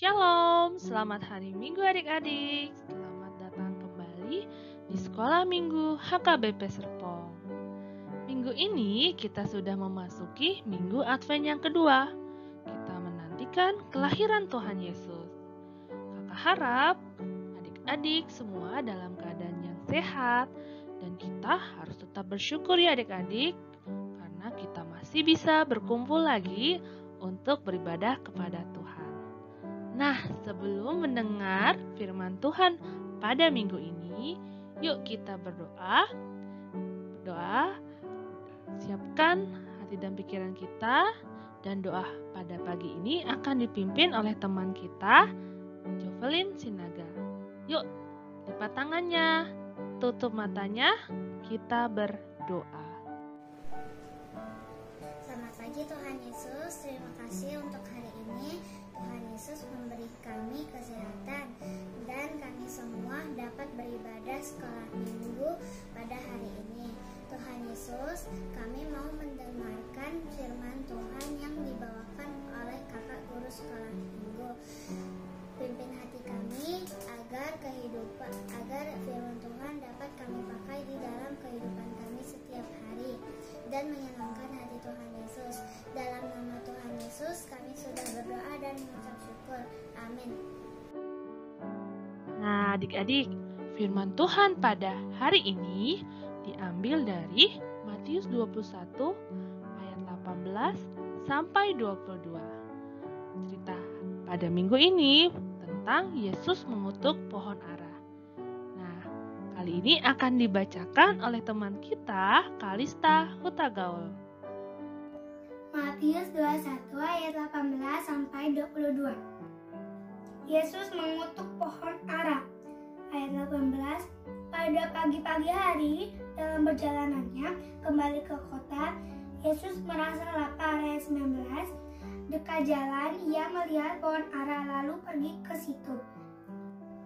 Shalom, selamat hari Minggu adik-adik. Selamat datang kembali di Sekolah Minggu HKBP Serpong. Minggu ini kita sudah memasuki Minggu Advent yang kedua. Kita menantikan kelahiran Tuhan Yesus. Kakak harap adik-adik semua dalam keadaan yang sehat dan kita harus tetap bersyukur ya adik-adik karena kita masih bisa berkumpul lagi untuk beribadah kepada Tuhan. Nah, sebelum mendengar firman Tuhan pada minggu ini, yuk kita berdoa. Siapkan hati dan pikiran kita, dan doa pada pagi ini akan dipimpin oleh teman kita, Jovelyn Sinaga. Yuk, lipat tangannya, tutup matanya, kita berdoa. Selamat pagi Tuhan Yesus, terima kasih untuk hari ini. Tuhan Yesus memberi kami kesehatan dan kami semua dapat beribadah sekolah minggu pada hari ini. Tuhan Yesus, kami mau mendengarkan firman Tuhan yang dibawakan oleh kakak guru sekolah minggu. Pimpin hati kami agar firman Tuhan dapat kami pakai di dalam kehidupan kami setiap hari dan menyenangkan hati Tuhan Yesus. Dalam nama Tuhan Yesus kami sudah berdoa dan mengucap syukur. Amin. Nah, adik-adik, firman Tuhan pada hari ini diambil dari Matius 21 ayat 18 sampai 22. Cerita pada minggu ini tentang Yesus mengutuk pohon ara. Nah, kali ini akan dibacakan oleh teman kita, Kalista Hutagaul. Matius 21 ayat 18 sampai 22. Yesus mengutuk pohon ara. Ayat 18. Pada pagi-pagi hari dalam perjalanannya kembali ke kota, Yesus merasa lapar. Ayat 19. Dekat jalan ia melihat pohon ara lalu pergi ke situ.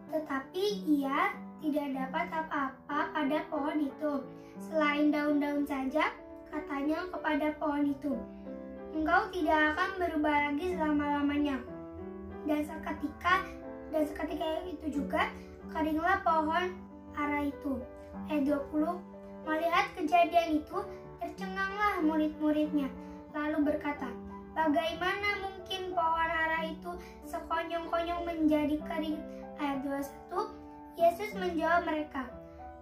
Tetapi ia tidak dapat apa-apa pada pohon itu selain daun-daun saja. Katanya kepada pohon itu, "Engkau tidak akan berubah lagi selama-lamanya." Dan seketika itu juga keringlah pohon ara itu. Ayat 20. Melihat kejadian itu, tercenganglah murid-muridnya, lalu berkata, "Bagaimana mungkin pohon ara itu sekonyong-konyong menjadi kering?" Ayat 21. Yesus menjawab mereka,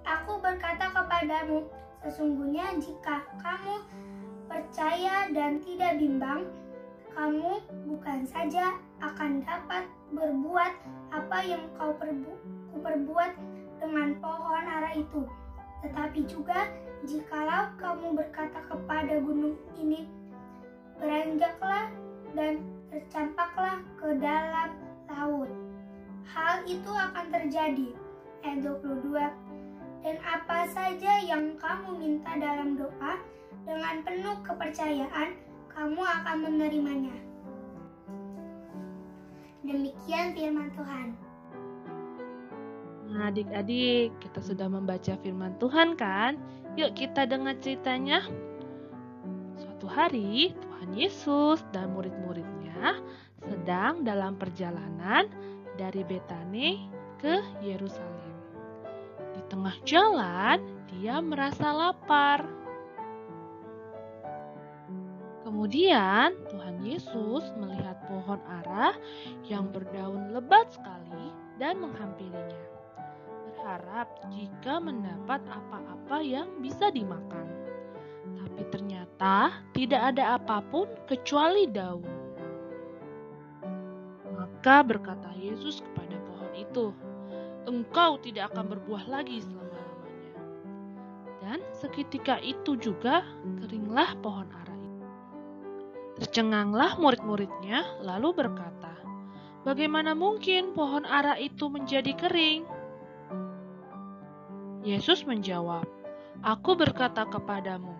"Aku berkata kepadamu, sesungguhnya jika kamu percaya dan tidak bimbang, kamu bukan saja akan dapat berbuat apa yang kau perbuat dengan pohon ara itu, tetapi juga jikalau kamu berkata kepada gunung ini, beranjaklah dan tercampaklah ke dalam laut, hal itu akan terjadi." Ayat 22. Dan apa saja yang kamu minta dalam doa, dengan penuh kepercayaan, kamu akan menerimanya. Demikian firman Tuhan. Nah, adik-adik, kita sudah membaca firman Tuhan kan? Yuk kita dengar ceritanya. Suatu hari, Tuhan Yesus dan murid-muridnya sedang dalam perjalanan dari Betani ke Yerusalem. Di tengah jalan, dia merasa lapar. Kemudian Tuhan Yesus melihat pohon ara yang berdaun lebat sekali dan menghampirinya. Berharap jika mendapat apa-apa yang bisa dimakan. Tapi ternyata tidak ada apapun kecuali daun. Maka berkata Yesus kepada pohon itu, "Engkau tidak akan berbuah lagi selama-lamanya." Dan seketika itu juga keringlah pohon ara itu. Tercenganglah murid-muridnya lalu berkata, "Bagaimana mungkin pohon ara itu menjadi kering?" Yesus menjawab, "Aku berkata kepadamu,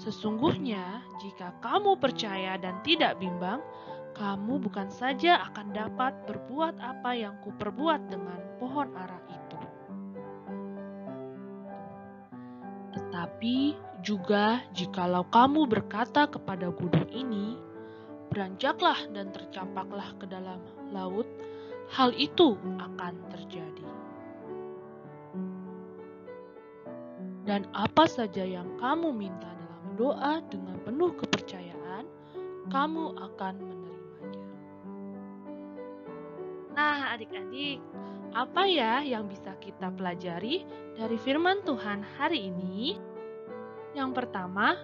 sesungguhnya jika kamu percaya dan tidak bimbang, kamu bukan saja akan dapat berbuat apa yang kuperbuat dengan pohon ara itu, tetapi juga jikalau kamu berkata kepada gunung ini, beranjaklah dan tercampaklah ke dalam laut, hal itu akan terjadi. Dan apa saja yang kamu minta dalam doa dengan penuh kepercayaan, kamu akan menerimanya. Nah, adik-adik, apa ya yang bisa kita pelajari dari firman Tuhan hari ini? Yang pertama,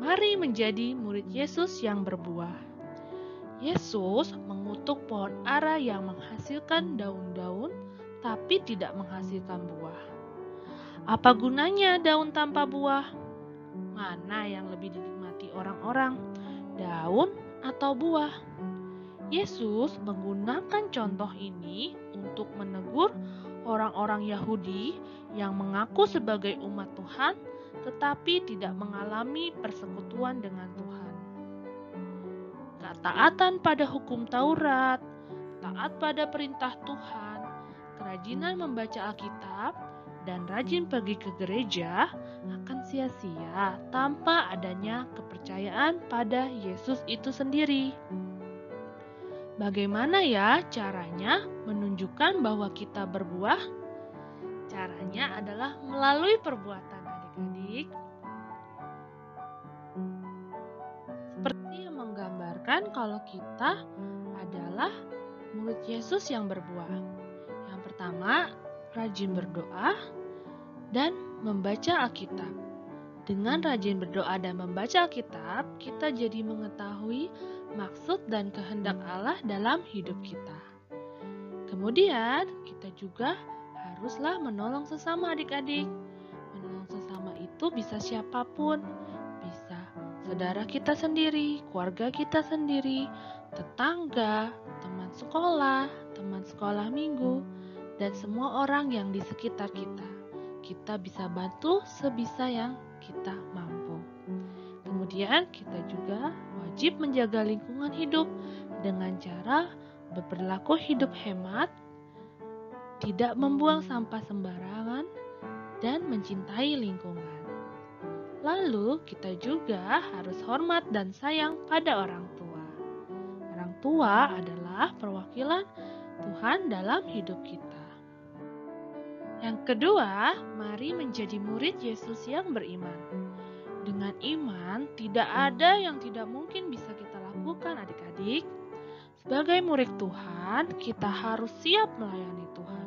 mari menjadi murid Yesus yang berbuah. Yesus mengutuk pohon ara yang menghasilkan daun-daun, tapi tidak menghasilkan buah. Apa gunanya daun tanpa buah? Mana yang lebih dinikmati orang-orang, daun atau buah? Yesus menggunakan contoh ini untuk menegur orang-orang Yahudi yang mengaku sebagai umat Tuhan, tetapi tidak mengalami persekutuan dengan Tuhan. Ketaatan pada hukum Taurat, taat pada perintah Tuhan, kerajinan membaca Alkitab, dan rajin pergi ke gereja akan sia-sia tanpa adanya kepercayaan pada Yesus itu sendiri. Bagaimana ya caranya menunjukkan bahwa kita berbuah? Caranya adalah melalui perbuatan, adik-adik. Seperti yang menggambarkan kalau kita adalah murid Yesus yang berbuah. Yang pertama, rajin berdoa dan membaca Alkitab. Dengan rajin berdoa dan membaca Alkitab, kita jadi mengetahui maksud dan kehendak Allah dalam hidup kita. Kemudian, kita juga haruslah menolong sesama, adik-adik. Menolong sesama itu bisa siapapun, bisa saudara kita sendiri, keluarga kita sendiri, tetangga, teman sekolah minggu, dan semua orang yang di sekitar kita. Kita bisa bantu sebisa yang kita mampu. Kemudian kita juga wajib menjaga lingkungan hidup dengan cara berperilaku hidup hemat, tidak membuang sampah sembarangan, dan mencintai lingkungan. Lalu kita juga harus hormat dan sayang pada orang tua. Orang tua adalah perwakilan Tuhan dalam hidup kita. Yang kedua, mari menjadi murid Yesus yang beriman. Dengan iman, tidak ada yang tidak mungkin bisa kita lakukan, adik-adik. Sebagai murid Tuhan, kita harus siap melayani Tuhan.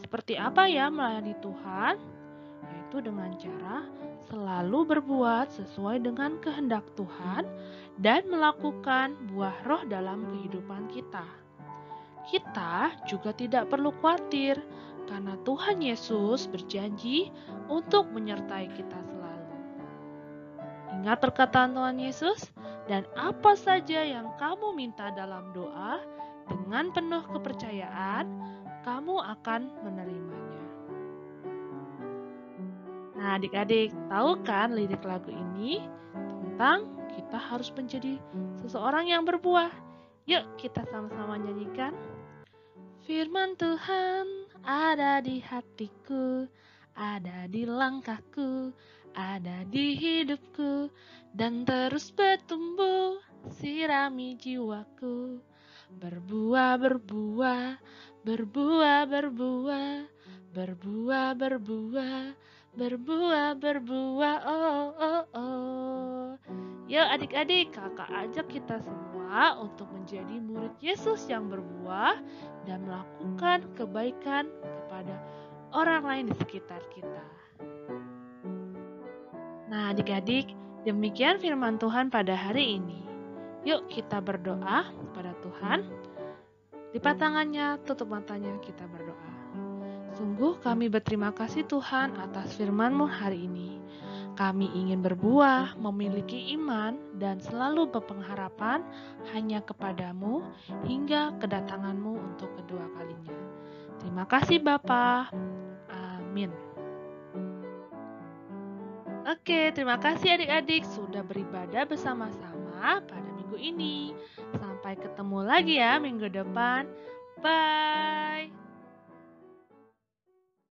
Seperti apa ya melayani Tuhan? Yaitu dengan cara selalu berbuat sesuai dengan kehendak Tuhan dan melakukan buah roh dalam kehidupan kita. Kita juga tidak perlu khawatir karena Tuhan Yesus berjanji untuk menyertai kita selalu. Ingat perkataan Tuhan Yesus, dan apa saja yang kamu minta dalam doa, dengan penuh kepercayaan, kamu akan menerimanya. Nah, adik-adik, tahu kan lirik lagu ini tentang kita harus menjadi seseorang yang berbuah? Yuk kita sama-sama nyanyikan. Firman Tuhan ada di hatiku, ada di langkahku, ada di hidupku, dan terus bertumbuh, sirami jiwaku. Berbuah, berbuah, berbuah, berbuah, berbuah, berbuah, berbuah, berbuah, oh, oh, oh. Yuk adik-adik, kakak ajak kita semua untuk menjadi murid Yesus yang berbuah dan melakukan kebaikan kepada orang lain di sekitar kita. Nah adik-adik, demikian firman Tuhan pada hari ini. Yuk kita berdoa kepada Tuhan. Lipat tangannya, tutup matanya, kita berdoa. Sungguh kami berterima kasih Tuhan atas firman-Mu hari ini. Kami ingin berbuah, memiliki iman, dan selalu berpengharapan hanya kepadamu hingga kedatangan-Mu untuk kedua kalinya. Terima kasih Bapa. Amin. Oke, terima kasih adik-adik sudah beribadah bersama-sama pada minggu ini. Sampai ketemu lagi ya minggu depan. Bye.